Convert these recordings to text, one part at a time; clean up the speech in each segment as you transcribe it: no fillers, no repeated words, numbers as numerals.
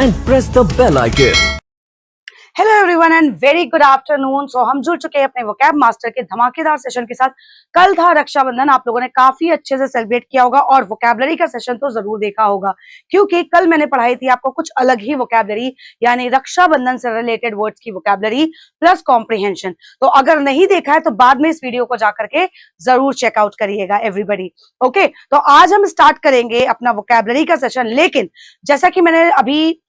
and press the bell icon. Hello everyone and very good afternoon. So हम जुड़ चुके हैं अपने वोकैब मास्टर के धमाकेदार सेशन के साथ। कल था रक्षाबंधन, आप लोगों ने काफी अच्छे से सेलिब्रेट किया होगा और वोकैबलरी का सेशन तो जरूर देखा होगा, क्योंकि कल मैंने पढ़ाई थी आपको कुछ अलग ही वोकैबलरी, यानी रक्षाबंधन से रिलेटेड वर्ड्स की वोकैबलरी प्लस कॉम्प्रिहेंशन। तो अगर नहीं देखा है तो बाद में इस वीडियो को जाकर के जरूर चेकआउट करिएगा एवरीबडी। ओके, तो आज हम स्टार्ट करेंगे अपना वोकैबलरी का सेशन। लेकिन जैसा कि मैंने अभी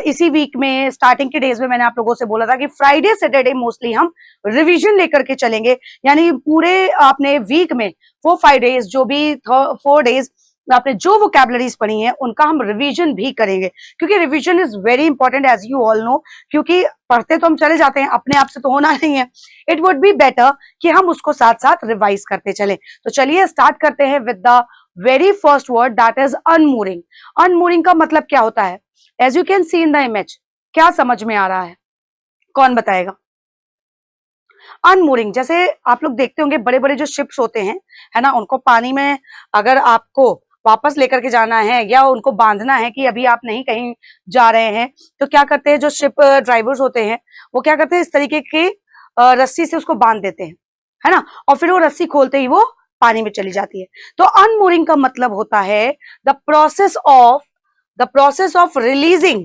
इसी वीक में स्टार्टिंग के डेज में मैंने आप लोगों से बोला था कि फ्राइडे सैटरडे मोस्टली हम रिवीजन लेकर के चलेंगे, यानी पूरे आपने वीक में 4-5 डेज जो भी 4 डेज आपने जो वोकैबलरीज पढ़ी हैं उनका हम रिवीजन भी करेंगे, क्योंकि revision is very important as you all know. क्योंकि पढ़ते तो हम चले जाते हैं, अपने आप से तो होना नहीं है। इट वुड बी बेटर कि हम उसको साथ साथ रिवाइज करते चले। तो चलिए स्टार्ट करते हैं with the very first word, that is unmooring. Unmooring का मतलब क्या होता है? As you can see in the image, क्या समझ में आ रहा है? कौन बताएगा? अनमूरिंग, जैसे आप लोग देखते होंगे बड़े बड़े जो शिप्स होते हैं, है ना, उनको पानी में अगर आपको वापस लेकर के जाना है या उनको बांधना है कि अभी आप नहीं कहीं जा रहे हैं, तो क्या करते हैं जो शिप ड्राइवर्स होते हैं वो क्या करते हैं, इस तरीके की रस्सी से उसको बांध देते हैं, है ना, और फिर वो रस्सी खोलते ही वो पानी में चली जाती है। तो अनमूरिंग का मतलब होता है द प्रोसेस ऑफ रिलीजिंग,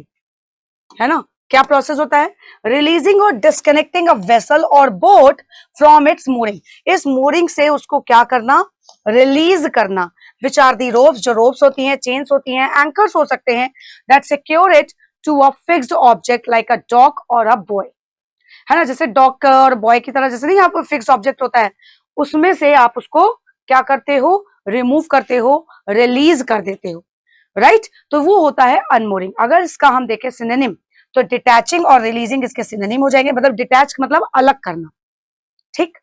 है ना। क्या प्रोसेस होता है? रिलीजिंग और disconnecting a vessel or boat from its mooring. इस मूरिंग से उसको क्या करना? रिलीज करना। विच आर दी रोप्स, जो रोप्स होती हैं, चेन्स होती हैं, एंकर्स हो सकते हैं, that secure it to a fixed object like a dock or a boy, है ना। जैसे डॉग और बॉय की तरह, जैसे नहीं आप फिक्स्ड ऑब्जेक्ट होता है, उसमें से आप उसको क्या करते हो? रिमूव करते हो, रिलीज कर देते हो, राइट। तो वो होता है अनमूरिंग। अगर इसका हम देखें सिनोनिम, तो डिटैचिंग और रिलीजिंग इसके सिनोनिम हो जाएंगे। मतलब डिटैच मतलब अलग करना, ठीक।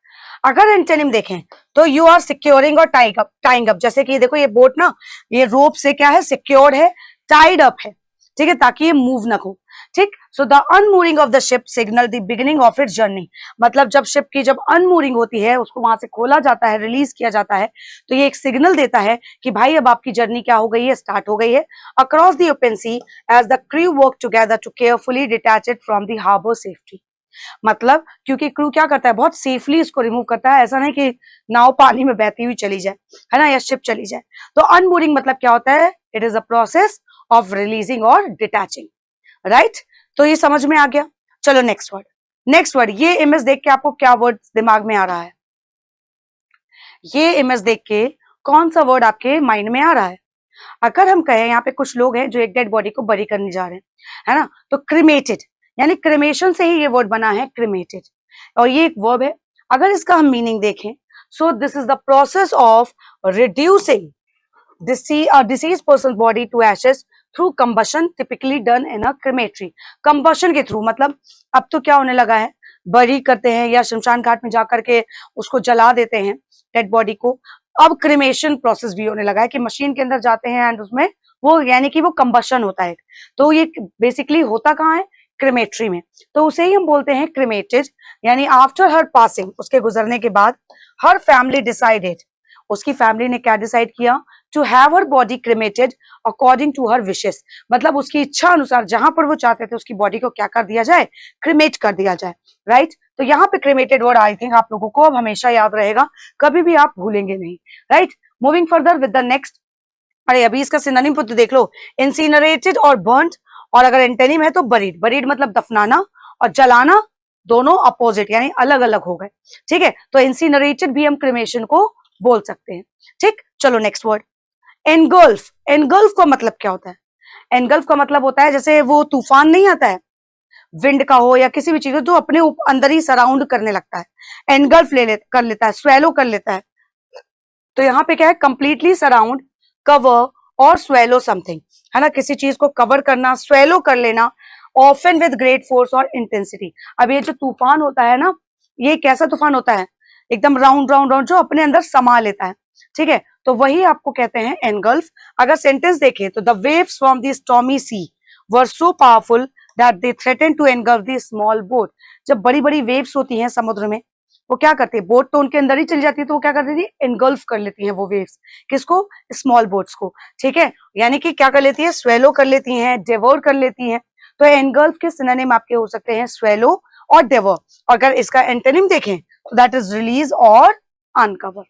अगर एंटोनिम देखें तो यू आर सिक्योरिंग और टाइंग अप। जैसे कि देखो ये बोट ना, ये रोप से क्या है? सिक्योर्ड है, टाइड अप है, ठीक है, ताकि ये मूव ना हो, ठीक। So the unmooring of the ship signal the beginning of its journey. मतलब जब शिप की जब अनमूरिंग होती है, उसको वहां से खोला जाता है, रिलीज किया जाता है, तो ये एक सिग्नल देता है कि भाई अब आपकी जर्नी क्या हो गई है? स्टार्ट हो गई है। Across the open sea as the crew work together to carefully detach it from the harbour safety. मतलब क्योंकि क्रू क्या करता है? बहुत सेफली इसको रिमूव करता है। ऐसा नहीं कि नाव पानी में बहती हुई चली जाए, है ना, या शिप चली जाए। तो अनमूरिंग मतलब क्या होता है? It is a process of releasing और डिटैचिंग, राइट। तो ये समझ में आ गया। चलो नेक्स्ट वर्ड। ये इमेज देख के आपको क्या वर्ड दिमाग में आ रहा है? ये इमेज देख के कौन सा वर्ड आपके माइंड में आ रहा है? अगर हम कहें यहाँ पे कुछ लोग हैं जो एक डेड बॉडी को बरी करने जा रहे हैं, है ना, तो क्रिमेटेड, यानी क्रिमेशन से ही ये वर्ड बना है, क्रिमेटेड, और ये एक वर्ब है। अगर इसका हम मीनिंग देखें, so this is the process of reducing deceased person body to ashes through combustion, typically done in a crematory. Combustion के थ्रू, मतलब अब तो क्या होने लगा है, बरी करते हैं या शमशान घाट में जाकर के उसको जला देते हैं डेड बॉडी को। अब क्रिमेशन प्रोसेस भी होने लगा है कि मशीन के अंदर जाते हैं एंड उसमें वो, यानी कि वो कंबशन होता है। तो ये बेसिकली होता कहाँ है? क्रिमेटरी में। तो उसे ही हम बोलते हैं क्रिमेटेड। यानी आफ्टर हर पासिंग, उसके गुजरने के बाद, हर फैमिली डिसाइडेड, उसकी फैमिली ने क्या डिसाइड किया? To have her body cremated according to her wishes. मतलब उसकी इच्छा अनुसार जहां पर वो चाहते थे उसकी बॉडी को क्या कर दिया जाए? क्रिमेट कर दिया जाए, राइट। तो यहाँ पे क्रिमेटेड वर्ड आई थिंक आप लोगों को अब हमेशा याद रहेगा, कभी भी आप भूलेंगे नहीं, right. Moving further with the next. अरे अभी इसका सिनोनिम तो देख लो, इंसिनरेटेड और बर्न्ड, और अगर एंटोनिम है तो बरीड। बरीड मतलब दफनाना, और जलाना दोनों अपोजिट, यानी अलग अलग हो गए, ठीक है। तो इंसिनरेटेड भी हम क्रिमेशन को बोल सकते हैं, ठीक। चलो नेक्स्ट वर्ड, एनगल्फ। एनगल्फ का मतलब क्या होता है? एनगल्फ का मतलब होता है, जैसे वो तूफान नहीं आता है, विंड का हो या किसी भी चीज हो, जो अपने अंदर ही सराउंड करने लगता है, एनगल्फ कर लेता है, स्वेलो कर लेता है। तो यहाँ पे क्या है? कंप्लीटली सराउंड, कवर और स्वेलो समथिंग, है ना, किसी चीज को कवर करना, स्वेलो कर लेना, ऑफन विद ग्रेट फोर्स और इंटेंसिटी। अब ये जो तूफान होता है ना, ये कैसा तूफान होता है? एकदम राउंड राउंड राउंड, जो अपने अंदर समा लेता है, ठीक है। तो वही आपको कहते हैं एनगल्फ। अगर सेंटेंस देखें तो the waves from the stormy sea were so powerful that they threaten to engulf the small boat. जब बड़ी बड़ी वेव्स होती हैं समुद्र में, वो क्या करती है, बोट तो उनके अंदर ही चली जाती है, तो वो क्या कर देती है, एनगल्फ कर लेती हैं वो वेव्स, किसको, स्मॉल बोट्स को, ठीक है, यानी कि क्या कर लेती है, स्वेलो कर लेती हैं, डेवोर कर लेती हैं। तो एनगल्फ के सिनोनिम आपके हो सकते हैं स्वेलो और डेवोर। अगर इसका एंटोनिम देखें तो दैट इज रिलीज और अनकवर।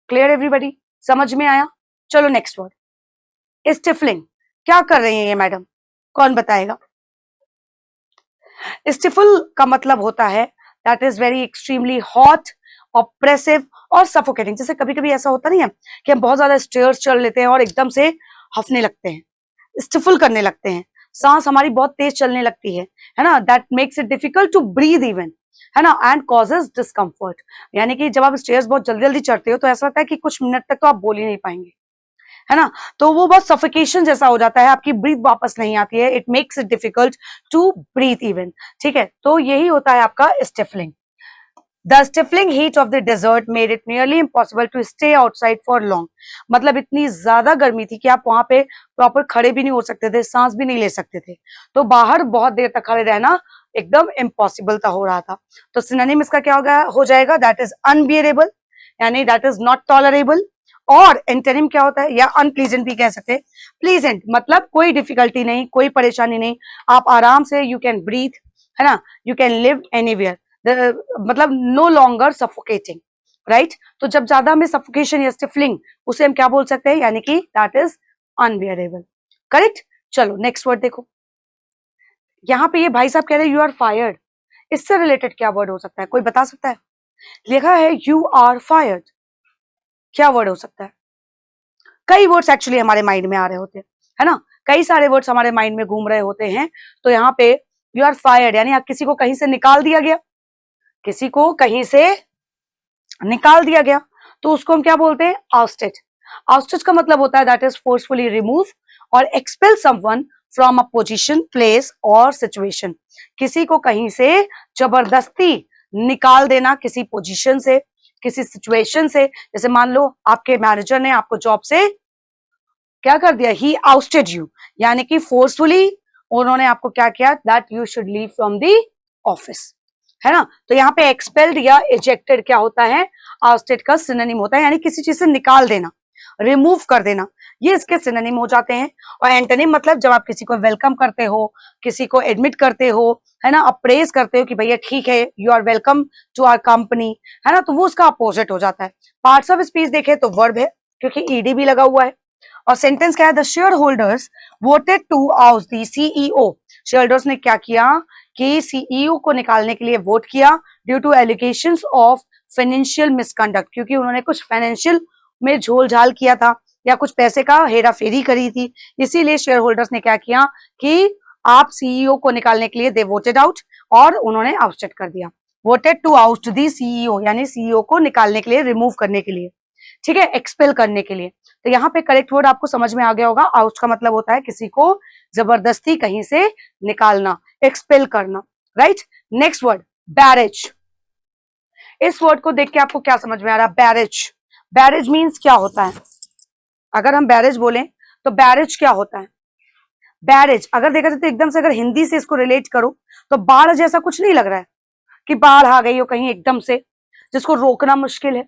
क्लियर एवरीबॉडी, समझ में आया? चलो नेक्स्ट वर्ड, स्टिफलिंग। क्या कर रही है ये मैडम, कौन बताएगा? स्टिफल का मतलब होता है that is very extremely hot, oppressive और सफोकेटिंग। जैसे कभी कभी ऐसा होता नहीं है कि हम बहुत ज्यादा स्टेयर्स चढ़ लेते हैं और एकदम से हफने लगते हैं, स्टिफल करने लगते हैं, सांस हमारी बहुत तेज चलने लगती है ना, that makes it difficult to breathe even, है ना, एंड कॉजेज डिस्कम्फर्ट। यानी कि जब आप स्टेयर्स बहुत जल्दी जल्दी चढ़ते हो तो ऐसा लगता है कि कुछ मिनट तक तो आप बोल ही नहीं पाएंगे, है ना, तो वो बहुत सफिकेशन जैसा हो जाता है, आपकी ब्रीथ वापस नहीं आती है, it makes it difficult to breathe even, ठीक है, तो यही होता है आपका stifling. The stifling heat of the desert made it nearly impossible to stay outside for long. मतलब इतनी ज्यादा गर्मी थी कि आप वहां पे प्रॉपर खड़े भी नहीं हो सकते थे, सांस भी नहीं ले सकते थे, तो बाहर बहुत देर तक खड़े रहना एकदम इम्पॉसिबल था, हो रहा था। तो सिनोनिम इसका क्या होगा, हो जाएगा, दैट इज अनबियरेबल, यानी दैट इज नॉट टॉलरेबल। और एंटोनिम क्या होता है, या अनप्लीजेंट भी कह सकते हैं। प्लीजेंट मतलब कोई डिफिकल्टी नहीं, कोई परेशानी नहीं, आप आराम से यू कैन ब्रीथ, है ना, यू कैन लिव एनीवेयर, मतलब नो लॉन्गर सफोकेटिंग, राइट। तो जब ज्यादा हमें सफोकेशन या स्टिफलिंग, उसे हम क्या बोल सकते हैं, यानी कि दैट इज अनबियरेबल, करेक्ट। चलो नेक्स्ट वर्ड देखो, यहाँ पे ये भाई साहब कह रहे हैं यू आर फायर्ड, इससे रिलेटेड क्या वर्ड हो सकता है, कोई बता सकता है? लिखा है यू आर फायर्ड, क्या वर्ड हो सकता है? कई वर्ड्स एक्चुअली हमारे माइंड में आ रहे होते हैं, है ना, कई सारे वर्ड्स हमारे माइंड में घूम रहे होते हैं। तो यहाँ पे यू आर फायर्ड यानी आप किसी को कहीं से निकाल दिया गया, किसी को कहीं से निकाल दिया गया, तो उसको हम क्या बोलते हैं, आउस्टेड। आउस्टेड का मतलब होता है दैट इज फोर्सफुली रिमूव और expel someone from a position, place और सिचुएशन। किसी को कहीं से जबरदस्ती निकाल देना, किसी पोजीशन से, किसी सिचुएशन से। जैसे मान लो आपके मैनेजर ने आपको जॉब से क्या कर दिया, ही आउस्टेड यू, यानी कि फोर्सफुली उन्होंने आपको क्या किया, that you should leave from the office, है ना। तो यहाँ पे एक्सपेल्ड या इजेक्टेड क्या होता है, आउस्टेड का सिनोनिम होता है, यानी किसी चीज से निकाल देना, रिमूव कर देना, ये इसके सिनोनिम हो जाते हैं। और एंटोनिम मतलब जब आप किसी को वेलकम करते हो, किसी को एडमिट करते हो, है ना, अप्रेज करते हो कि भैया ठीक है, you are welcome to our company, है ना, तो वो उसका अपोजिट हो जाता है। पार्ट्स ऑफ स्पीच देखे तो वर्ब है, क्योंकि ईडी भी लगा हुआ है। और सेंटेंस क्या है, the shareholders voted to out the CEO, shareholders ने क्या किया कि सीईओ को निकालने के लिए वोट किया, due to allegations of financial misconduct, क्योंकि उन्होंने कुछ फाइनेंशियल में झोल झाल किया था या कुछ पैसे का हेरा फेरी करी थी, इसीलिए शेयर होल्डर्स ने क्या किया कि आप सीईओ को निकालने के लिए दे वोटेड आउट, और उन्होंने आउटस्टेड कर दिया। Voted to out the CEO यानी सीईओ को निकालने के लिए, रिमूव करने के लिए, ठीक है, एक्सपेल करने के लिए। तो यहाँ पे करेक्ट वर्ड आपको समझ में आ गया होगा, आउट का मतलब होता है किसी को जबरदस्ती कहीं से निकालना, एक्सपेल करना, राइट। Next word barrage. इस वर्ड को देख के आपको क्या समझ में आ रहा है, बैरेज। बैरेज मीन्स क्या होता है, अगर हम बैरेज बोलें तो बैरेज क्या होता है? बैरेज अगर देखा जाए तो एकदम से अगर हिंदी से इसको रिलेट करो तो बाढ़ जैसा कुछ नहीं लग रहा है कि बाढ़ आ गई हो कहीं एकदम से, जिसको रोकना मुश्किल है।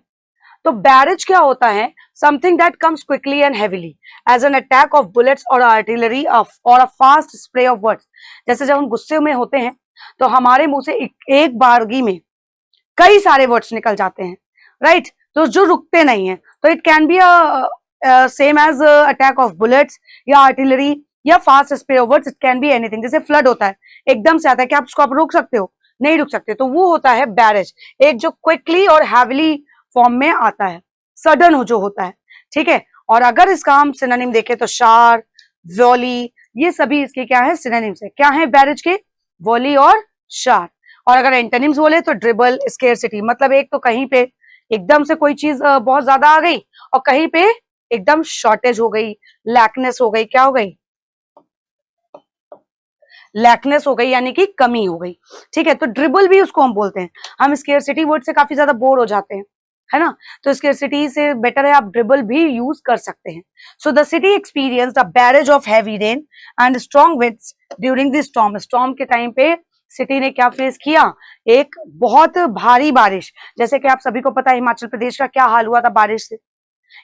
तो बैरेज क्या होता है, something that comes quickly and heavily as an attack of bullets और आर्टिलरी और a fast spray of words. जैसे जब हम गुस्से में होते हैं तो हमारे मुंह से एक बारगी में कई सारे वर्ड्स निकल जाते हैं, राइट, तो जो रुकते नहीं है। तो it can be same as attack of bullets या आर्टिलरी या fast spray of words, it can be anything. जैसे फ्लड होता है, एकदम से आता है, क्या आप उसको आप रोक सकते हो? नहीं रुक सकते, तो वो होता है बैरेज, एक जो क्विकली और हैविली फॉर्म में आता है, सडन जो होता है, ठीक है। और अगर इसका हम सिनोनिम देखें तो शार, वॉली, ये सभी इसके क्या है, सिनोनिम्स है। क्या है बैरेज के? वॉली और शार। और अगर एंटोनिम्स बोले तो ड्रिबल, स्केर्सिटी, मतलब एक तो कहीं पे एकदम से कोई चीज बहुत ज्यादा आ गई और कहीं पे एकदम शॉर्टेज हो गई, लैकनेस हो गई, क्या हो गई, लैकनेस हो गई यानी कि कमी हो गई, ठीक है। तो ड्रिबल भी उसको हम बोलते हैं। हम स्केर्सिटी वर्ड से काफी ज्यादा बोर हो जाते हैं, है ना, तो स्केर्सिटी से बेटर है आप ड्रिबल भी यूज कर सकते हैं। So the city experienced a barrage of heavy rain and strong winds during the storm. Storm के टाइम पे सिटी ने क्या फेस किया, एक बहुत भारी बारिश। जैसे कि आप सभी को पता है हिमाचल प्रदेश का क्या हाल हुआ था बारिश से,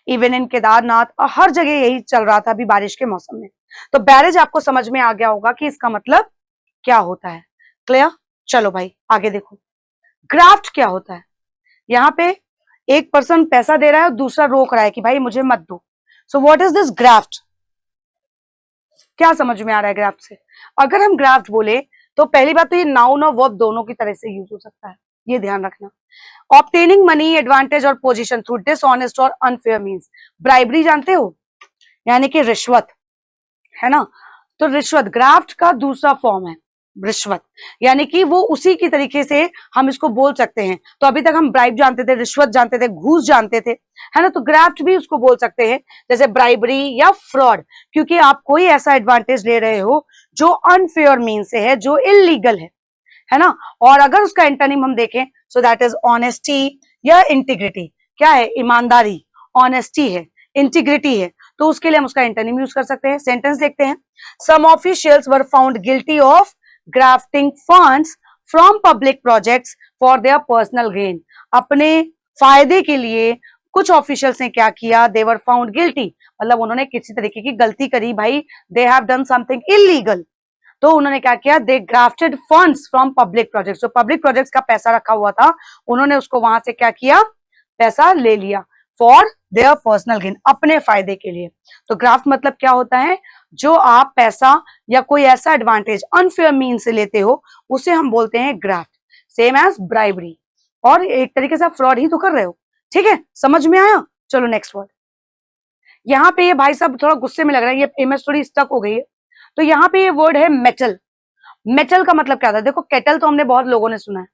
इवन इन केदारनाथ हर जगह यही चल रहा था अभी बारिश के मौसम में। तो बैरेज आपको समझ में आ गया होगा कि इसका मतलब क्या होता है। क्लियर? चलो भाई आगे देखो, ग्राफ्ट क्या होता है। यहाँ पे एक पर्सन पैसा दे रहा है और दूसरा रोक रहा है कि भाई मुझे मत दो। सो व्हाट इज दिस ग्राफ्ट? क्या समझ में आ रहा है ग्राफ्ट से? अगर हम ग्राफ्ट बोले तो पहली बात तो ये नाउन और वर्ब दोनों की तरह से यूज हो सकता है, ये ध्यान रखना। ऑब्टेनिंग मनी, एडवांटेज और पोजीशन थ्रू डिसऑनेस्ट और अनफेयर मींस। ब्राइबरी जानते हो, यानी कि रिश्वत, है ना। तो रिश्वत ग्राफ्ट का दूसरा फॉर्म है रिश्वत, यानी कि वो उसी की तरीके से हम इसको बोल सकते हैं। तो अभी तक हम ब्राइब जानते थे, रिश्वत जानते थे, घूस जानते थे, है ना। तो ग्राफ्ट भी उसको बोल सकते हैं, जैसे ब्राइबरी या फ्रॉड, क्योंकि आप कोई ऐसा एडवांटेज ले रहे हो जो अनफेयर मीन से है, जो इलीगल है ना। और अगर उसका एंटोनिम हम देखें, सो दैट इज ऑनेस्टी या इंटीग्रिटी। क्या है? ईमानदारी, ऑनेस्टी है, इंटीग्रिटी है, तो उसके लिए हम उसका एंटोनिम यूज कर सकते हैं। सेंटेंस देखते हैं। Some officials were found guilty of grafting funds from public projects for their personal gain. अपने फायदे के लिए कुछ ऑफिशियल्स ने क्या किया? दे वर फाउंड गिल्टी, मतलब उन्होंने किसी तरीके की गलती करी भाई, they have done something illegal. तो उन्होंने क्या किया? They grafted funds from public projects. जो पब्लिक प्रोजेक्ट्स का पैसा रखा हुआ था उन्होंने उसको वहां से क्या किया? पैसा ले लिया फॉर देयर पर्सनल गेन, अपने फायदे के लिए। तो ग्राफ्ट मतलब क्या होता है? जो आप पैसा या कोई ऐसा एडवांटेज अनफेयर मीन से लेते हो उसे हम बोलते हैं ग्राफ्ट। सेम एज ब्राइबरी, और एक तरीके से आप फ्रॉड ही तो कर रहे हो। ठीक है, समझ में आया? चलो नेक्स्ट वर्ड। यहाँ पे ये भाई साहब थोड़ा गुस्से में लग रहा है, ये इमेज थोड़ी स्टक हो गई है। तो यहाँ पे ये वर्ड है मेटल। मेटल का मतलब क्या था? देखो केटल तो हमने बहुत लोगों ने सुना है,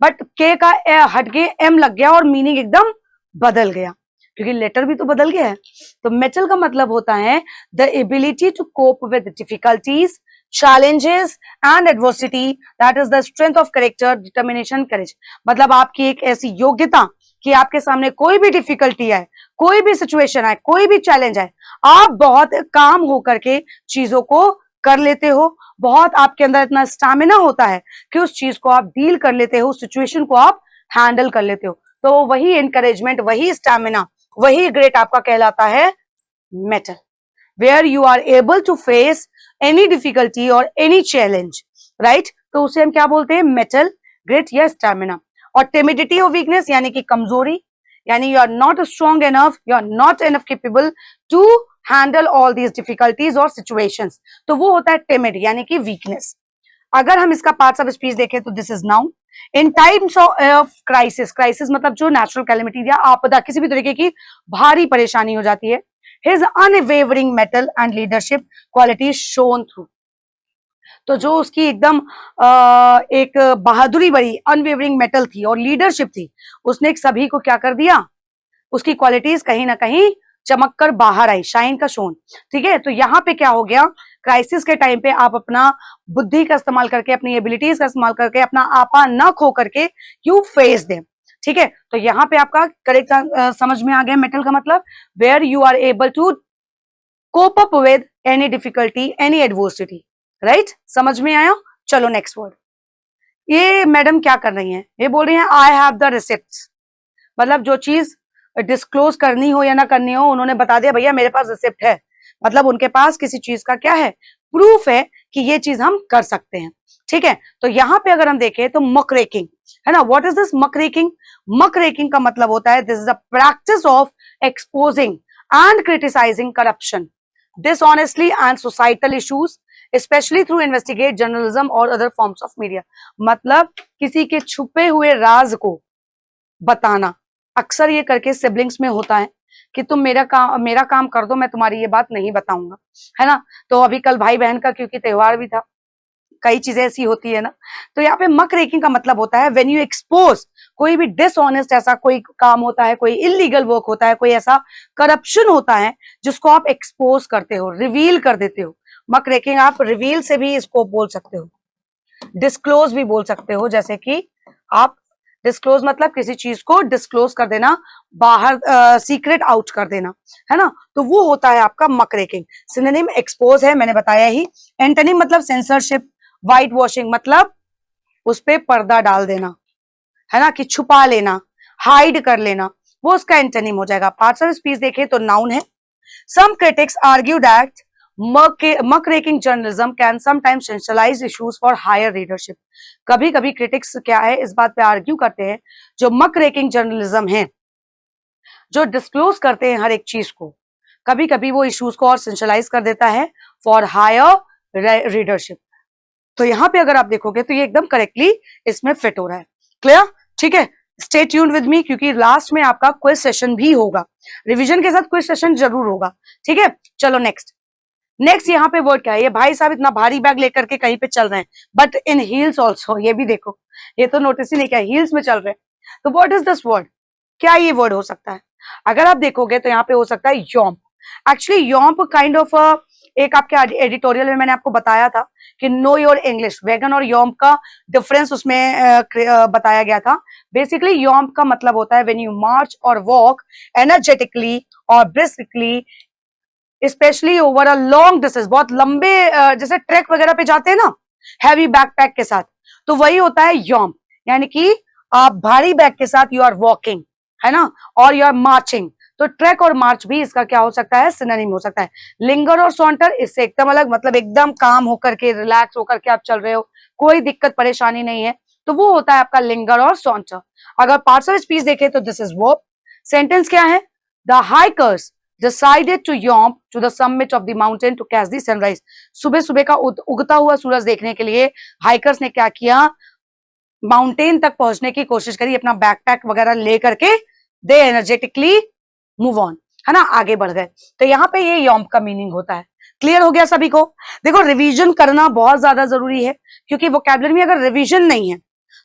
बट के का हट के एम लग गया और मीनिंग एकदम बदल गया, क्योंकि लेटर भी तो बदल गया है। तो मेटल का मतलब होता है the ability to cope with difficulties, challenges and adversity, that is the strength of character, determination, courage। मतलब आपकी एक ऐसी योग्यता कि आपके सामने कोई भी डिफिकल्टी आए, कोई भी सिचुएशन आए, कोई भी चैलेंज आए, आप बहुत काम होकर के चीजों को कर लेते हो। बहुत आपके अंदर इतना स्टैमिना होता है कि उस चीज को आप डील कर लेते हो, उस सिचुएशन को आप हैंडल कर लेते हो। तो वही एनकरेजमेंट, वही स्टैमिना, वही ग्रेट आपका कहलाता है metal, where you are able to face any difficulty or any challenge, right? तो उसे हम क्या बोलते हैं? मेटल, ग्रेट या स्टैमिना। और टिमिडिटी और वीकनेस यानी कि कमजोरी, यानी you are not strong enough, you are not enough capable to handle all these difficulties or situations, तो वो होता है टिमिड यानी कि वीकनेस। अगर हम इसका पार्ट्स ऑफ स्पीच देखें तो this is noun. In times of crisis, crisis मतलब जो नेचुरल कैलेमिटी या आपदा, किसी भी तरीके की भारी परेशानी हो जाती है, his unwavering metal and leadership qualities shone through। तो जो उसकी एकदम एक बहादुरी भरी अनवेवरिंग मेटल थी और लीडरशिप थी, उसने एक सभी को क्या कर दिया? उसकी क्वालिटीज कहीं ना कहीं चमक कर बाहर आई, शाइन का शोन। ठीक है, तो यहाँ पे क्या हो गया? क्राइसिस के टाइम पे आप अपना बुद्धि का इस्तेमाल करके, अपनी एबिलिटीज का इस्तेमाल करके, अपना आपा न खो करके यू फेस देम। ठीक है, तो यहाँ पे आपका करेक्ट समझ में आ गया मेटल का मतलब, where you are able to cope up with any difficulty, any adversity, right? समझ में आया? चलो नेक्स्ट वर्ड। ये मैडम क्या कर रही हैं? ये बोल रही हैं आई हैव द रिसिप्ट, मतलब जो चीज डिस्क्लोज करनी हो या ना करनी हो, उन्होंने बता दिया भैया मेरे पास रिसिप्ट है, मतलब उनके पास किसी चीज का क्या है? प्रूफ है कि ये चीज हम कर सकते हैं। ठीक है, तो यहाँ पे अगर हम देखें तो मक रेकिंग, है ना। What is this muckraking? Muckraking का मतलब होता है this is a practice of exposing and criticising corruption, dishonestly and societal issues, especially through investigate journalism और अदर फॉर्म्स ऑफ मीडिया। मतलब किसी के छुपे हुए राज को बताना। अक्सर ये करके सिबलिंग्स में होता है कि तुम मेरा काम कर दो, मैं तुम्हारी ये बात नहीं बताऊंगा, है ना। तो अभी कल भाई बहन का क्योंकि त्योहार भी था, कई चीजें ऐसी होती है ना। तो यहाँ पे मक रेकिंग का मतलब होता है व्हेन यू एक्सपोज, कोई भी डिसऑनेस्ट ऐसा कोई काम होता है, कोई इलीगल वर्क होता है, कोई ऐसा करप्शन होता है जिसको आप एक्सपोज करते हो, रिवील कर देते हो। मक रेकिंग आप रिवील से भी इसको बोल सकते हो, डिस्क्लोज भी बोल सकते हो। जैसे कि आप डिस्क्लोज मतलब किसी चीज को डिस्क्लोज कर देना, बाहर सीक्रेट आउट कर देना, है ना। तो वो होता है आपका मक रेकिंग। सिनोनिम एक्सपोज है, मैंने बताया ही। एंटोनिम मतलब सेंसरशिप, व्हाइट वॉशिंग मतलब उस पे पर्दा डाल देना, है ना, कि छुपा लेना, हाइड कर लेना, वो उसका एंटोनिम हो जाएगा। पार्ट्स ऑफ स्पीच देखें तो नाउन है। Some critics argue that muckraking journalism can sometimes sensationalize issues for higher readership। कभी कभी क्रिटिक्स क्या है, इस बात पे आर्ग्यू करते हैं, जो muckraking journalism है, जो डिस्क्लोज करते हैं हर एक चीज को, कभी कभी वो इश्यूज को और सेंशलाइज कर देता है फॉर हायर रीडरशिप। तो यहाँ पे अगर आप देखोगे तो ये एकदम करेक्टली इसमें फिट हो रहा है। क्लियर? ठीक है, स्टे ट्यून्ड विद मी, क्योंकि लास्ट में आपका क्विज सेशन भी होगा, रिवीजन के साथ क्विज सेशन जरूर होगा। ठीक है, चलो नेक्स्ट यहाँ पे वर्ड क्या है? ये भाई साहब इतना भारी बैग लेकर के कहीं पे चल रहे हैं, बट इन हील्स ऑल्सो। ये भी देखो, ये तो नोटिस ही नहीं किया, हील्स में चल रहे हैं। तो व्हाट इज दिस वर्ड? क्या ये वर्ड हो सकता है? अगर आप देखोगे तो यहाँ पे हो सकता है योम्प। एक्चुअली योम्प काइंड ऑफ एक आपके एडिटोरियल में मैंने आपको बताया था कि नो योर इंग्लिश, वेगन और योम्प का डिफरेंस उसमें बताया गया था। बेसिकली योम्प का मतलब होता है व्हेन यू मार्च और वॉक एनर्जेटिकली और briskly, specially over a long distance, बहुत लंबे जैसे ट्रैक वगैरह पे जाते हैं ना हैवी बैकपैक के साथ, तो वही होता है योम्प। यानी कि आप भारी बैग के साथ यू आर वॉकिंग, है ना, और यू आर मार्चिंग। तो ट्रैक और मार्च भी इसका क्या हो सकता है? सिनोनिम हो सकता है। लिंगर और सॉन्टर इससे एकदम अलग, मतलब एकदम काम होकर के, रिलैक्स होकर के आप चल रहे हो, कोई दिक्कत परेशानी नहीं है, तो वो होता है आपका लिंगर और सॉन्टर। अगर पार्ट्स ऑफ स्पीच देखें तो दिस इज वर्ब। सेंटेंस क्या है? The hikers decided to yomp to the summit of the mountain to catch the sunrise। सुबह सुबह का उगता हुआ सूरज देखने के लिए हाइकर्स ने क्या किया? माउंटेन तक पहुंचने की कोशिश करी, अपना बैकपैक वगैरह ले करके दे एनर्जेटिकली मूव ऑन, है ना, आगे बढ़ गए। तो यहाँ पे ये योम्प का मीनिंग होता है। क्लियर हो गया सभी को? देखो, रिवीजन करना बहुत ज्यादा जरूरी है, क्योंकि वोकैबुलरी में अगर रिवीजन नहीं है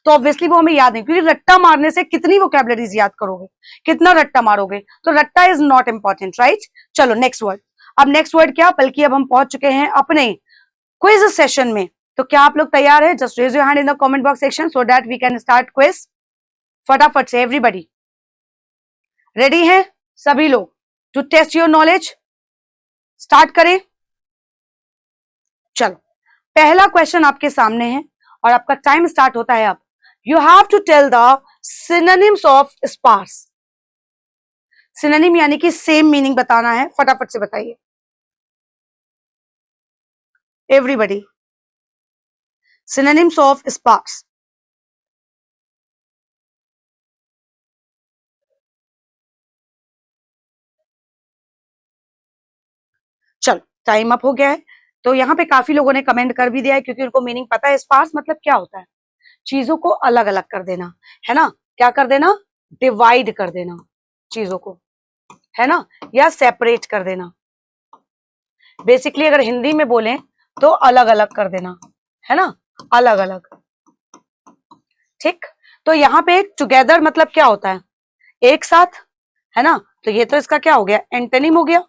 तो ऑब्वियसली वो हमें याद नहीं, क्योंकि रट्टा मारने से कितनी वोकैबुलरीज याद करोगे, कितना रट्टा मारोगे, तो रट्टा इज नॉट इंपॉर्टेंट, राइट? चलो नेक्स्ट वर्ड। अब नेक्स्ट वर्ड क्या, बल्कि अब हम पहुंच चुके हैं अपने क्विज सेशन में। तो क्या आप लोग तैयार है? Just raise your hand in the comment box section so that we can start quiz. फटाफट से एवरीबॉडी रेडी है सभी लोग to test your knowledge? Start करें, चलो पहला क्वेश्चन आपके सामने है और आपका टाइम स्टार्ट होता है अब। You have to tell the synonyms of sparse. Synonym यानी कि सेम मीनिंग बताना है, फटाफट से बताइए एवरीबॉडी। Synonyms of sparse. चलो टाइम अप हो गया है। तो यहाँ पे काफी लोगों ने कमेंट कर भी दिया है, क्योंकि उनको मीनिंग पता है। स्पार्स मतलब क्या होता है? चीजों को अलग अलग कर देना, है ना, क्या कर देना? डिवाइड कर देना चीजों को, है ना, या सेपरेट कर देना। बेसिकली अगर हिंदी में बोलें तो अलग अलग कर देना, है ना, अलग अलग। ठीक, तो यहाँ पे टुगेदर मतलब क्या होता है? एक साथ, है ना, तो ये तो इसका क्या हो गया? एंटोनिम हो गया।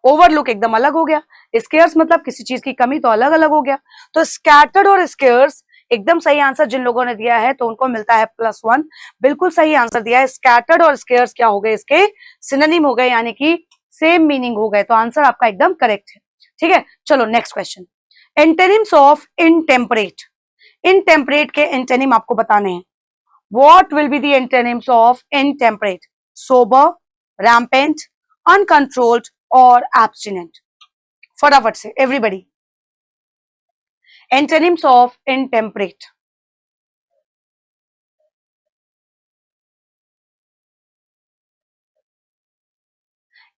ओवरलुक एकदम अलग हो गया। स्केयर्स मतलब किसी चीज की कमी, तो अलग अलग हो गया। तो स्कैटर्ड और स्केयर्स एकदम सही आंसर जिन लोगों ने दिया है तो उनको मिलता है +1। बिल्कुल सही आंसर दिया है। स्कैटर्ड और स्केयर्स क्या हो गए? इसके सिनोनिम हो गए, यानी कि सेम मीनिंग हो गए। तो आंसर आपका एकदम करेक्ट है। ठीक है, चलो next question. Antonyms of intemperate. Intemperate के एंटोनिम आपको बताने हैं। What will be the antonyms of intemperate? Sober, rampant, uncontrolled और एब्स्टिनेंट। फटाफट से everybody, antonyms of intemperate.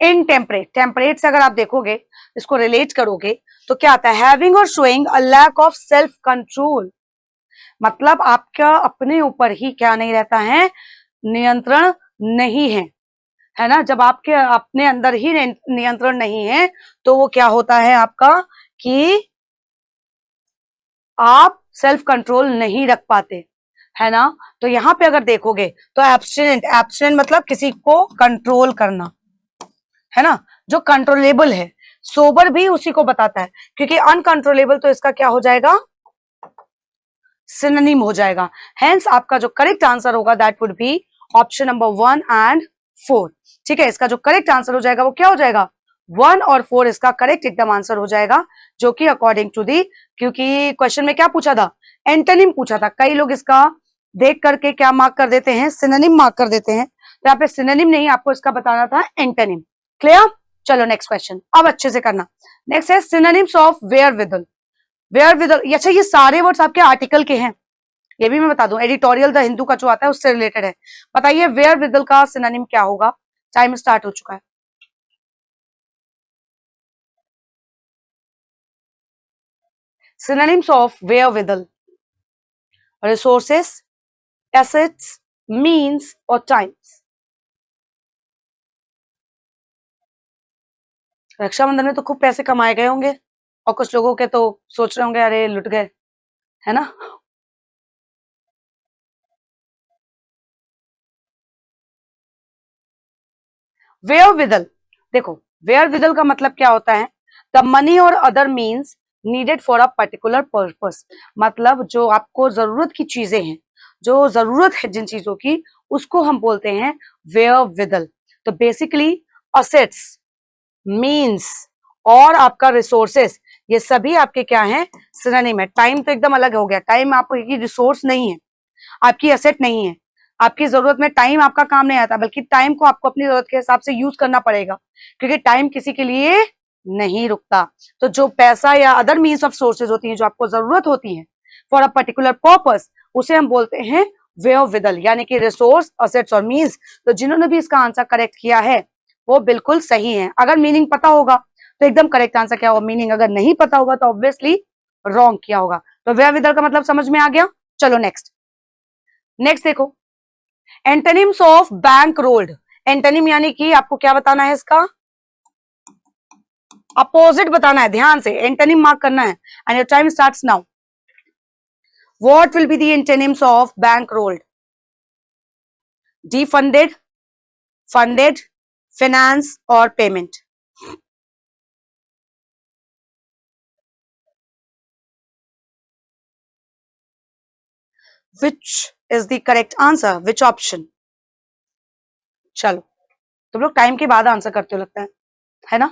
Intemperate, temperate से अगर आप देखोगे, इसको रिलेट करोगे तो क्या आता है? हैविंग और showing a lack of self control. मतलब आपका अपने ऊपर ही क्या नहीं रहता है? नियंत्रण नहीं है ना। जब आपके अपने अंदर ही नियंत्रण नहीं है तो वो क्या होता है आपका कि आप सेल्फ कंट्रोल नहीं रख पाते, है ना। तो यहां पे अगर देखोगे तो एब्स्टिनेंट, एब्स्टिनेंट मतलब किसी को कंट्रोल करना, है ना, जो कंट्रोलेबल है। सोबर भी उसी को बताता है, क्योंकि अनकंट्रोलेबल तो इसका क्या हो जाएगा? सिनोनिम हो जाएगा। हेंस आपका जो करेक्ट आंसर होगा that would be option number 1 and 4। ठीक है, इसका जो करेक्ट आंसर हो जाएगा वो क्या हो जाएगा? 1 और 4 इसका करेक्ट एकदम आंसर हो जाएगा, जो कि अकॉर्डिंग टू दी, क्योंकि क्वेश्चन में क्या पूछा था, एंटोनिम पूछा था। कई लोग इसका देख करके क्या मार्क कर देते हैं, सिनोनिम मार्क कर देते हैं। तो यहाँ पे सिनोनिम नहीं, आपको इसका बताना था एंटोनिम। क्लियर? चलो नेक्स्ट क्वेश्चन, अब अच्छे से करना। नेक्स्ट है सिनोनिम्स ऑफ वेयर विदल। वेयर विदल, अच्छा ये सारे वर्ड्स आपके आर्टिकल के हैं, ये भी मैं बता दूं, एडिटोरियल द हिंदू का जो आता है उससे रिलेटेड है। बताइए वेयर विदल का सिनोनिम क्या होगा? टाइम स्टार्ट हो चुका है। Synonyms of wherewithal: resources, assets, means or times. Rakshabandhan में तो खूब पैसे कमाए गए होंगे और कुछ लोगों के तो सोच रहे होंगे अरे लुट गए, है ना? wherewithal, देखो wherewithal का मतलब क्या होता है, द मनी और other means needed for a particular purpose. मतलब जो आपको जरूरत की चीजें हैं, जो जरूरत है जिन चीजों की, उसको हम बोलते हैं wherewithal। तो बेसिकली असेट्स, मीन्स और आपका रिसोर्सेस, ये सभी आपके क्या हैं, सिनोनिम है। टाइम तो एकदम अलग हो गया, टाइम आपकी रिसोर्स नहीं है, आपकी एसेट नहीं है। आपकी जरूरत में टाइम आपका काम नहीं आता, बल्कि टाइम को आपको अपनी जरूरत के हिसाब से यूज करना पड़ेगा, क्योंकि टाइम किसी के लिए नहीं रुकता। तो जो पैसा या अदर मीन्स ऑफ सोर्सेज होती हैं, जो आपको जरूरत होती है फॉर अ पर्टिकुलर पर्पस, उसे हम बोलते हैं वेयरविदल, यानी कि रिसोर्स, असेट्स और मीन्स। तो जिन्होंने भी इसका आंसर करेक्ट किया है वो बिल्कुल सही है। अगर मीनिंग पता होगा तो एकदम करेक्ट आंसर क्या होगा, मीनिंग अगर नहीं पता होगा तो ऑब्वियसली रॉन्ग किया होगा। तो वेयरविदल का मतलब समझ में आ गया। चलो नेक्स्ट, नेक्स्ट देखो, antonyms of bank rolled. Antonym यानी कि आपको क्या बताना है, इसका अपोजिट बताना है, ध्यान से एंटोनिम मार्क करना है। And your time starts now. What will be the antonyms of bankrolled? Defunded, funded, finance और payment. Which is the correct answer? Which option? चलो तुम लोग टाइम के बाद आंसर करते हो लगता है ना?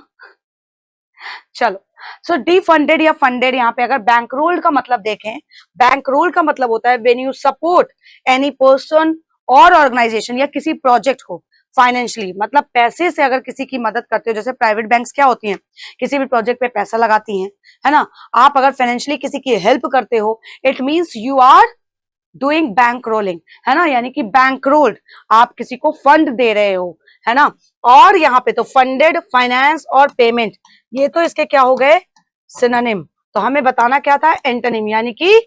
चलो, सो डिफंडेड या फंडेड, यहाँ पे अगर बैंक रोल का मतलब देखें, बैंक रोल का मतलब होता है when you support any person और ऑर्गेनाइजेशन या किसी प्रोजेक्ट को फाइनेंशियली, मतलब पैसे से अगर किसी की मदद करते हो। जैसे प्राइवेट बैंक्स क्या होती हैं, किसी भी प्रोजेक्ट पे पैसा लगाती हैं, है ना? आप अगर फाइनेंशियली किसी की हेल्प करते हो, it means you are doing bankrolling, है ना? यानी कि बैंक रोल्ड, आप किसी को फंड दे रहे हो, है ना? और यहाँ पे तो फंडेड, फाइनेंस और पेमेंट, ये तो इसके क्या हो गए, सिनोनिम। तो हमें बताना क्या था, एंटोनिम, यानी कि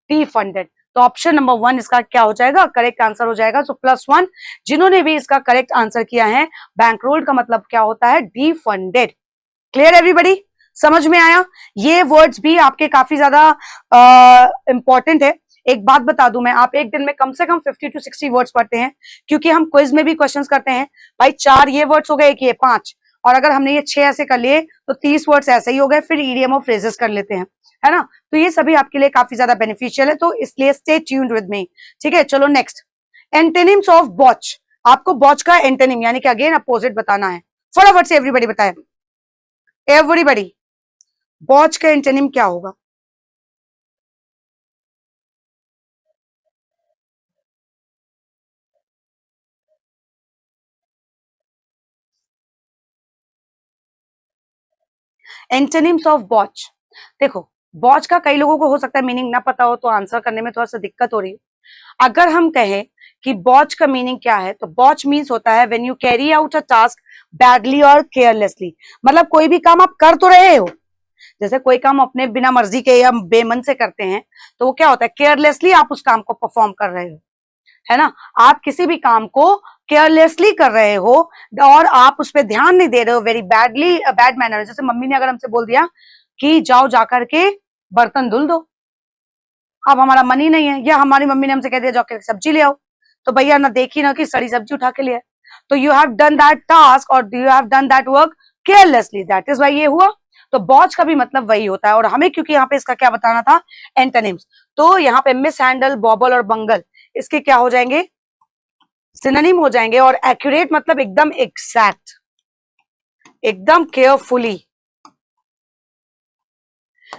डिफंडेड। तो ऑप्शन नंबर 1 इसका क्या हो जाएगा, करेक्ट आंसर हो जाएगा। सो +1 जिन्होंने भी इसका करेक्ट आंसर किया है। बैंक रोल्ड का मतलब क्या होता है, डिफंडेड। Clear everybody? समझ में आया? ये वर्ड्स भी आपके काफी ज्यादा इंपॉर्टेंट है। एक बात बता दूं मैं, आप एक दिन में कम से कम 50 to 60 वर्ड्स पढ़ते हैं, क्योंकि हम क्विज में भी क्वेश्चंस करते हैं। भाई 4 ये वर्ड्स हो गए, एक ये 5, और अगर हमने ये 6 ऐसे कर लिए तो 30 वर्ड्स ऐसे ही हो गए। फिर ईडियम और फ्रेजेस कर लेते हैं, है ना? तो ये सभी आपके लिए काफी ज्यादा बेनिफिशियल है, तो इसलिए स्टे ट्यून्ड विद मी। ठीक है, चलो नेक्स्ट, एंटोनिम्स ऑफ बॉच। आपको बॉच का एंटोनिम यानी कि अगेन अपोजिट बताना है। फटाफट से एवरीबॉडी बताए, एवरीबॉडी, बॉच का एंटोनिम क्या होगा? एंटोनिम्स ऑफ बॉच, देखो बॉच का कई लोगों को हो सकता है मीनिंग ना पता हो, तो आंसर करने में थोड़ा सा दिक्कत हो रही है। अगर हम कहें कि बॉच का मीनिंग क्या है, तो बॉच मीन्स होता है when you carry out a task badly और केयरलेसली। मतलब कोई भी काम आप कर तो रहे हो, जैसे कोई काम अपने बिना मर्जी के या बेमन से करते हैं, तो वो क्या होता है, केयरलेसली आप उस काम को परफॉर्म कर रहे हो, है ना? आप किसी भी काम को केयरलेसली कर रहे हो और आप उस पर ध्यान नहीं दे रहे हो, वेरी बैडली, बैड मैनर। जैसे मम्मी ने अगर हमसे बोल दिया कि जाओ जाकर के बर्तन धुल दो, अब हमारा मन ही नहीं है, या हमारी मम्मी ने हमसे कह दिया जाकर सब्जी ले आओ, तो भैया ना देखी ना कि सड़ी सब्जी उठा के ले आए। तो you have done that task और you have done that work carelessly, that is why ये हुआ। तो बॉच का भी मतलब वही होता है। और हमें क्योंकि यहाँ पे इसका क्या बताना था, एंटोनिम्स, तो यहाँ पे मिस हैंडल, बॉबल और बंगल इसके क्या हो जाएंगे, सिनोनिम हो जाएंगे। और एक्यूरेट मतलब एकदम एग्जैक्ट, एकदम केयरफुली।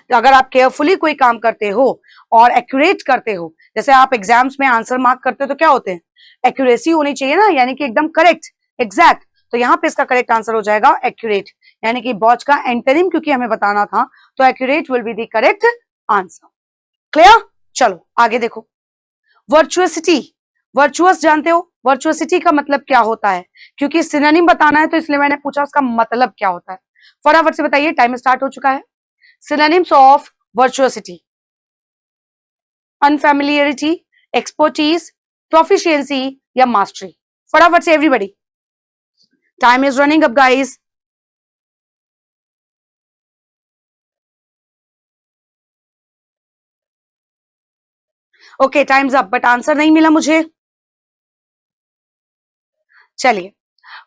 तो अगर आप केयरफुली कोई काम करते हो और एक्यूरेट करते हो, जैसे आप एग्जाम्स में आंसर मार्क करते हो तो क्या होते हैं, एक्यूरेसी होनी चाहिए ना, यानी कि एकदम करेक्ट, एग्जैक्ट। तो यहाँ पे इसका करेक्ट आंसर हो जाएगा एक्यूरेट, यानी कि बॉच का एंटोनिम क्योंकि हमें बताना था, तो accurate will be the correct answer. Clear? चलो आगे देखो। वर्चुअसिटी, वर्चुअस जानते हो, वर्चुअसिटी का मतलब क्या होता है, क्योंकि सिनोनिम बताना है तो इसलिए मैंने पूछा उसका मतलब क्या होता है। फटाफट से बताइए, टाइम स्टार्ट हो चुका है। सिनोनिम्स ऑफ वर्चुअसिटी: अनफैमिलियरिटी, एक्सपर्टीज, प्रोफिशिएंसी या मास्टरी। फटाफट से everybody, time is running up guys. Okay, times up, but answer नहीं मिला मुझे। चलिए,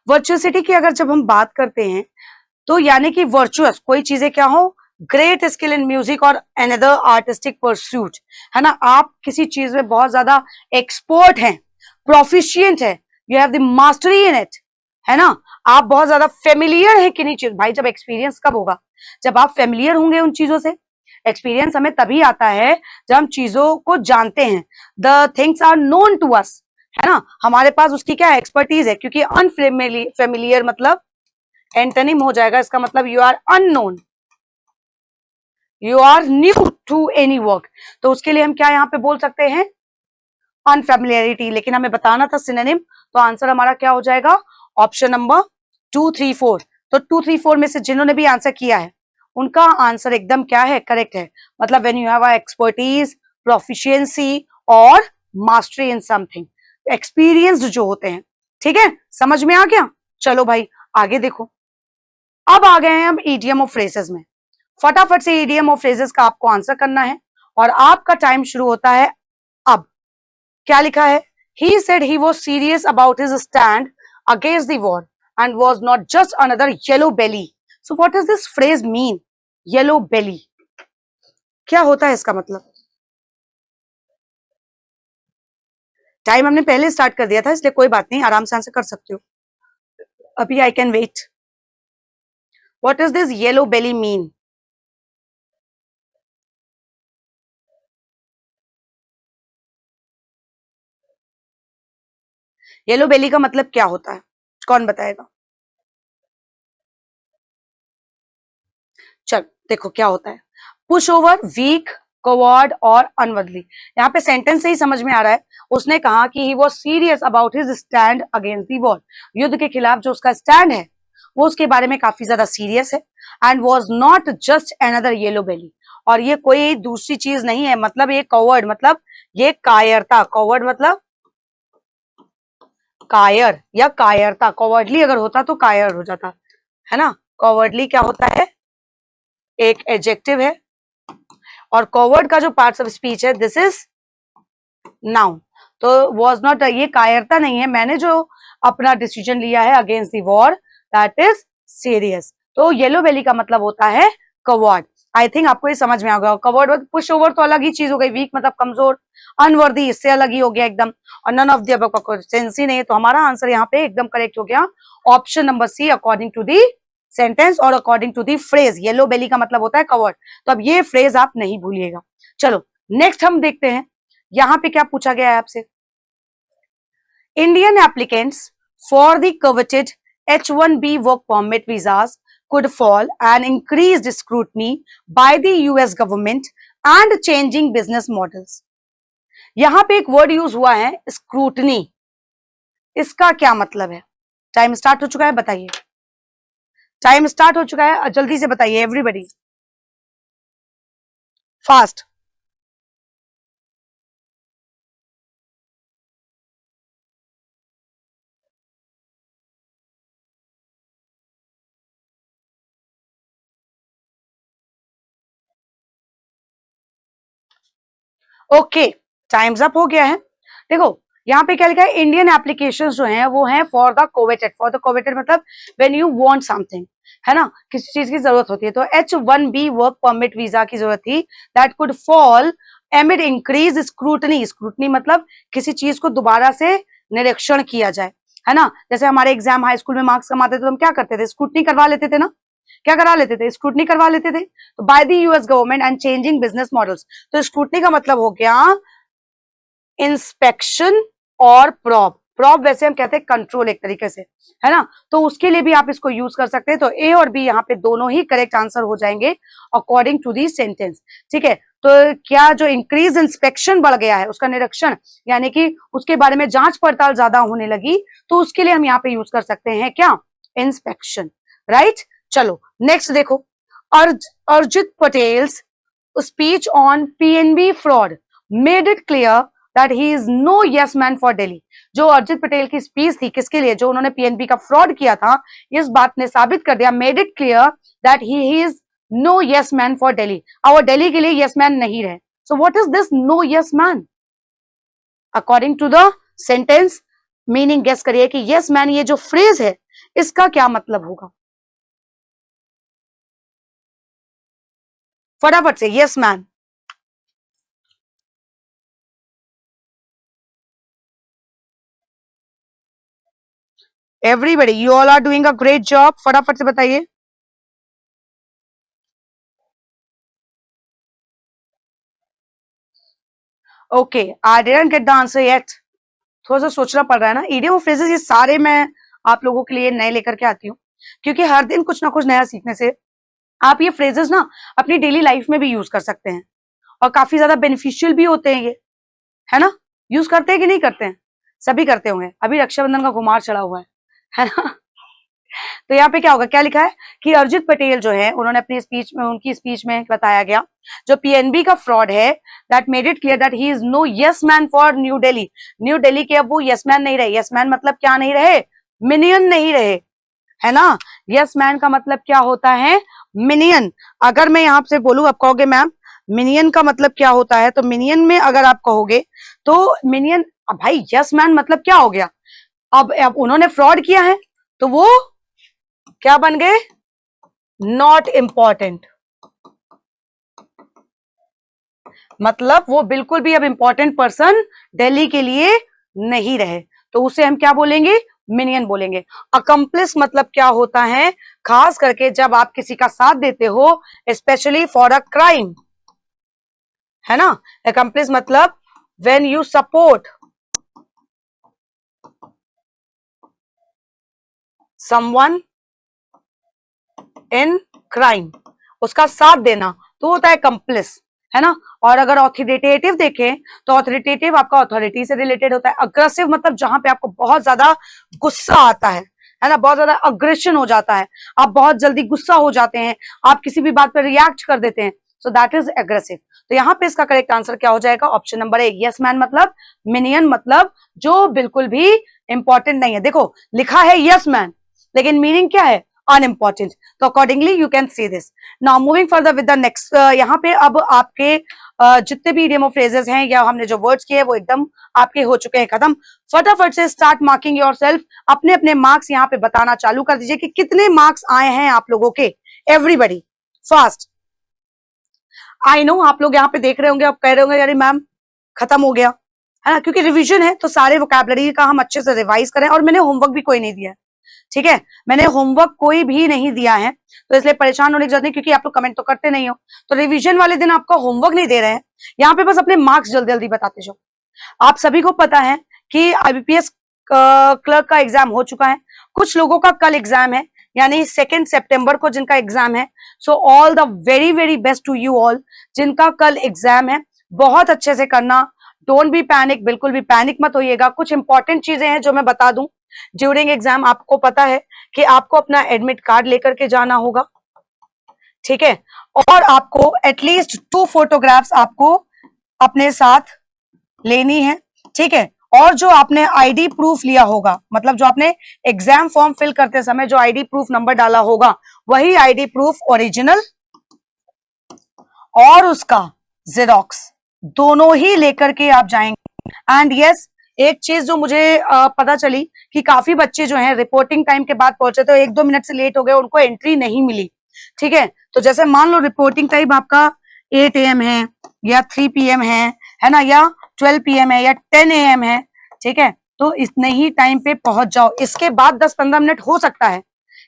वर्चुअसिटी की अगर जब हम बात करते हैं तो यानी कि वर्चुअस कोई चीजें क्या हो, ग्रेट स्किल इन म्यूजिक और अनदर आर्टिस्टिक परस्यूट, है ना, आप किसी चीज में बहुत ज्यादा एक्सपर्ट हैं, प्रोफिशिएंट है, you have the mastery in it, है ना, आप बहुत ज्यादा फेमिलियर है किन्हीं चीज। भाई जब एक्सपीरियंस कब होगा, जब आप फेमिलियर होंगे उन चीजों से। एक्सपीरियंस हमें तभी आता है जब हम चीजों को जानते हैं, the things are known to us, है ना, हमारे पास उसकी क्या एक्सपर्टीज है। क्योंकि अनफेमिलियर मतलब एंटोनिम हो जाएगा, इसका मतलब you are unknown, you are new to any work, तो उसके लिए हम क्या यहां पे बोल सकते हैं, अनफेमिलियरिटी। लेकिन हमें बताना था सिनोनिम, तो आंसर हमारा क्या हो जाएगा, ऑप्शन नंबर 2, 3, 4। तो 2, 3, 4 में से जिन्होंने भी आंसर किया है उनका आंसर एकदम क्या है, करेक्ट है। मतलब when you have a expertise, proficiency और मास्टरी इन समथिंग, एक्सपीरियंस्ड जो होते हैं। ठीक है, समझ में आ गया? चलो भाई आगे देखो। अब आ गए हैं हम ईडियम और फ्रेजेस में। फटाफट से ईडियम और फ्रेजेस का आपको आंसर करना है और आपका टाइम शुरू होता है अब। क्या लिखा है, he said he was serious about his stand against the war and was not just another yellow belly. So what does this phrase mean, yellow belly? क्या होता है इसका मतलब? टाइम हमने पहले स्टार्ट कर दिया था, इसलिए कोई बात नहीं, आराम से आंसर कर सकते हो अभी, I can wait. What does this yellow belly mean? Yellow belly का मतलब क्या होता है, कौन बताएगा? चल देखो क्या होता है, पुश ओवर, वीक, कवर्ड और अनवर्दली। यहाँ पे सेंटेंस से ही समझ में आ रहा है, उसने कहा कि he was serious about his stand against the war, युद्ध के खिलाफ जो उसका स्टैंड है वो उसके बारे में काफी ज्यादा सीरियस है। And was not just another yellow belly, और ये कोई दूसरी चीज नहीं है, मतलब ये कवर्ड मतलब ये कायरता, कवर्ड मतलब कायर या कायरता, कवर्डली अगर होता तो कायर हो जाता, है ना। कवर्डली क्या होता है, एक एडजेक्टिव है, और कवर्ड का जो पार्ट्स ऑफ स्पीच है दिस इज नाउन। तो वॉज नॉट, ये कायरता नहीं है, मैंने जो अपना डिसीजन लिया है against the war that is serious. तो येलो बेली का मतलब होता है कवर्ड। आई थिंक आपको ये समझ में आ गया। कवर्ड, पुश ओवर तो अलग ही चीज हो गई, वीक मतलब कमजोर, अनवर्दी इससे अलग ही हो गया एकदम, और नन ऑफ द अबव का कोई सेंस ही नहीं है। तो हमारा आंसर यहाँ पे एकदम करेक्ट हो गया, option number C, according to the sentence और according to the phrase. Yellow belly का मतलब होता है कवर्ड, तो अब ये फ्रेज आप नहीं भूलिएगा। चलो नेक्स्ट हम देखते हैं, यहां पे क्या पूछा गया है आपसे। Indian applicants for the coveted H-1B work permit visas could fall and increased scrutiny by the US government and changing business models. यहां पे एक वर्ड यूज हुआ है स्क्रूटनी, इसका क्या मतलब है? टाइम स्टार्ट हो चुका है, बताइए, टाइम स्टार्ट हो चुका है, जल्दी से बताइए everybody, fast. Okay, times up हो गया है। देखो यहाँ पे क्या लिखा है, इंडियन एप्लीकेशंस जो हैं वो हैं for the coveted, for the coveted मतलब व्हेन यू वांट समथिंग, है ना, किसी चीज की जरूरत होती है। तो H-1B वर्क परमिट वीजा की जरूरत थी, that could fall एमिड increase scrutiny, scrutiny मतलब किसी चीज को दोबारा से निरीक्षण किया जाए, है ना। जैसे हमारे एग्जाम हाई स्कूल में मार्क्स कम आते थे तो हम क्या करते थे, स्क्रूटनी करवा लेते थे ना, क्या करा लेते थे, स्क्रूटनी करवा लेते थे। तो by the US government and changing business models, तो स्क्रूटनी का मतलब हो गया इंस्पेक्शन और प्रॉब, प्रॉब वैसे हम कहते हैं कंट्रोल एक तरीके से, है ना। तो उसके लिए भी आप इसको यूज कर सकते हैं। तो ए और बी यहाँ पे दोनों ही करेक्ट आंसर हो जाएंगे अकॉर्डिंग टू दी सेंटेंस। ठीक है, तो क्या जो इंक्रीज इंस्पेक्शन बढ़ गया है, उसका निरीक्षण यानी कि उसके बारे में जांच पड़ताल ज्यादा होने लगी, तो उसके लिए हम यहाँ पे यूज कर सकते हैं क्या, इंस्पेक्शन, राइट। चलो नेक्स्ट देखो, Urjit Patel's speech on PNB fraud made it clear that he is no yes man for Delhi. जो अर्जित पटेल की स्पीच थी किसके लिए, जो उन्होंने पीएनबी का फ्रॉड किया था, इस बात ने साबित कर दिया, made it clear that he is no yes man for Delhi, और दिल्ली के लिए यस मैन नहीं रहे। So what is this no yes man according to the sentence, meaning guess करिए कि यस मैन ये जो फ्रेज है इसका क्या मतलब होगा, फटाफट से, yes man. Everybody you all are doing a great job, फटाफट से बताइए। Okay, I didn't get the answer yet, थोड़ा सा सोचना पड़ रहा है ना। इडियम और फ्रेजेस ये सारे मैं आप लोगों के लिए नए लेकर के आती हूँ, क्योंकि हर दिन कुछ ना कुछ नया सीखने से आप ये फ्रेजेस ना अपनी डेली लाइफ में भी यूज कर सकते हैं, और काफी ज्यादा बेनिफिशियल भी होते हैं ये, है ना। यूज करते हैं कि नहीं करते हैं, सभी करते होंगे। अभी रक्षाबंधन का खुमार चढ़ा हुआ है ना। तो यहाँ पे क्या होगा, क्या लिखा है कि अर्जित पटेल जो है उन्होंने अपनी स्पीच में, उनकी स्पीच में बताया गया जो पीएनबी का फ्रॉड है, that made it clear that he is no yes man for new Delhi. New Delhi के अब वो यस मैन नहीं रहे। यस मैन मतलब क्या नहीं रहे, मिनियन नहीं रहे, है ना। यस मैन का मतलब क्या होता है, मिनियन। अगर मैं यहाँ से बोलूं, आप कहोगे मैम मिनियन का मतलब क्या होता है, तो मिनियन में अगर आप कहोगे तो मिनियन, भाई यस मैन मतलब क्या हो गया, अब उन्होंने फ्रॉड किया है तो वो क्या बन गए, नॉट इंपॉर्टेंट, मतलब वो बिल्कुल भी अब इंपॉर्टेंट पर्सन दिल्ली के लिए नहीं रहे, तो उसे हम क्या बोलेंगे, मिनियन बोलेंगे। अकम्प्लिस मतलब क्या होता है, खास करके जब आप किसी का साथ देते हो, स्पेशली फॉर अ क्राइम, है ना। अकम्प्लिस मतलब when you support someone in crime, उसका साथ देना तो होता है कंप्लिस, है ना। और अगर ऑथोरिटेटिव देखें तो ऑथोरिटेटिव आपका अथॉरिटी से रिलेटेड होता है। अग्रेसिव मतलब जहां पे आपको बहुत ज्यादा गुस्सा आता है ना, बहुत ज्यादा अग्रेशन हो जाता है, आप बहुत जल्दी गुस्सा हो जाते हैं, आप किसी भी बात पर रिएक्ट कर देते हैं, सो दैट इज एग्रेसिव। तो यहाँ पे इसका करेक्ट आंसर क्या हो जाएगा, ऑप्शन नंबर 1, यस मैन मतलब मिनियन मतलब जो बिल्कुल भी इंपॉर्टेंट नहीं है। देखो लिखा है यस मैन, लेकिन मीनिंग क्या है, अनइम्पॉर्टेंट। तो accordingly you can see this. Now moving further with the next, यहाँ पे अब आपके जितने भी इडियम फ्रेजेस हैं या हमने जो वर्ड्स किए वो एकदम आपके हो चुके हैं खत्म। फटाफट से स्टार्ट मार्किंग योरसेल्फ, अपने अपने मार्क्स यहाँ पे बताना चालू कर दीजिए कि कितने मार्क्स आए हैं आप लोगों के, एवरीबडी फास्ट। आई नो आप लोग यहाँ पे देख रहे होंगे, आप कह रहे होंगे यार मैम खत्म हो गया, है ना, क्योंकि रिवीजन है तो सारे वोकैबुलरी का हम अच्छे से रिवाइज करें, और मैंने होमवर्क भी कोई नहीं दिया है, ठीक है, मैंने होमवर्क कोई भी नहीं दिया है, तो इसलिए परेशान होने की जरूरत नहीं, क्योंकि आप लोग कमेंट तो करते नहीं हो। तो रिवीजन वाले दिन आपका होमवर्क नहीं दे रहे हैं, यहाँ पे बस अपने मार्क्स जल्दी जल्दी बताते जाओ। आप सभी को पता है कि आईबीपीएस क्लर्क का एग्जाम हो चुका है, कुछ लोगों का कल एग्जाम है, यानी 2 सितंबर को जिनका एग्जाम है। So all the very very best to you all, जिनका कल एग्जाम है बहुत अच्छे से करना, डोंट बी पैनिक, बिल्कुल भी पैनिक मत होइएगा। कुछ इंपॉर्टेंट चीजें हैं जो मैं बता दूं, ड्यूरिंग एग्जाम आपको पता है कि आपको अपना एडमिट कार्ड लेकर के जाना होगा, ठीक है, और आपको एटलीस्ट 2 फोटोग्राफ्स आपको अपने साथ लेनी है, ठीक है, और जो आपने आईडी प्रूफ लिया होगा, मतलब जो आपने एग्जाम फॉर्म फिल करते समय जो आईडी प्रूफ नंबर डाला होगा, वही आईडी प्रूफ ओरिजिनल और उसका जेरोक्स दोनों ही लेकर के आप जाएंगे। एंड यस, एक चीज जो मुझे पता चली कि काफी बच्चे जो हैं रिपोर्टिंग टाइम के बाद पहुंचे, तो 1-2 मिनट से लेट हो गए, उनको एंट्री नहीं मिली, ठीक है। तो जैसे मान लो रिपोर्टिंग टाइम आपका 8 AM है या 3 PM है ना, या 12 PM है या 10 AM है, ठीक है, तो इतने ही टाइम पे पहुंच जाओ। इसके बाद 10-15 मिनट हो सकता है,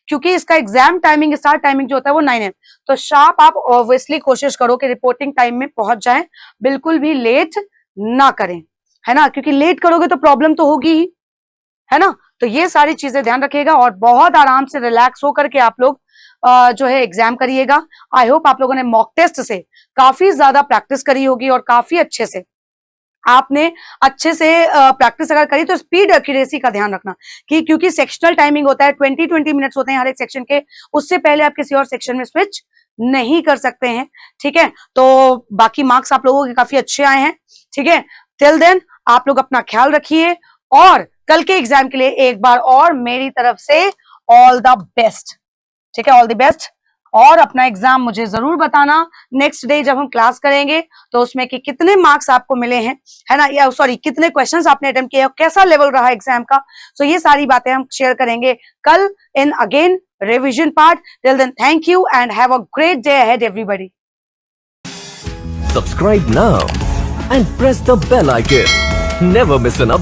क्योंकि इसका एग्जाम टाइमिंग, स्टार्ट टाइमिंग जो होता है वो 9 AM। तो शार्प आप ऑब्वियसली कोशिश करो कि रिपोर्टिंग टाइम में पहुंच जाए, बिल्कुल भी लेट ना करें, है ना, क्योंकि लेट करोगे तो प्रॉब्लम तो होगी ही, है ना। तो ये सारी चीजें ध्यान रखिएगा और बहुत आराम से रिलैक्स होकर के आप लोग जो है एग्जाम करिएगा। आई होप आप लोगों ने मॉक टेस्ट से काफी ज्यादा प्रैक्टिस करी होगी और काफी अच्छे से आपने अच्छे से प्रैक्टिस अगर करी तो स्पीड एक्यूरेसी का ध्यान रखना, कि क्योंकि सेक्शनल टाइमिंग होता है, 20 मिनट्स होते हैं हर एक सेक्शन के, उससे पहले आप किसी और सेक्शन में स्विच नहीं कर सकते हैं, ठीक है। तो बाकी मार्क्स आप लोगों के काफी अच्छे आए हैं, ठीक है। टिल देन आप लोग अपना ख्याल रखिए और कल के एग्जाम के लिए एक बार और मेरी तरफ से ऑल द बेस्ट, ठीक है, ऑल द बेस्ट। और अपना एग्जाम मुझे जरूर बताना नेक्स्ट डे जब हम क्लास करेंगे, तो उसमें कि कितने मार्क्स आपको मिले हैं, है ना, या सॉरी कितने क्वेश्चंस आपने अटेम्प्ट किए, कैसा लेवल रहा एग्जाम का। सो ये सारी बातें हम शेयर करेंगे कल in again revision part. Till then thank you and have a great day ahead everybody. Subscribe now and press the bell icon. Never miss an update.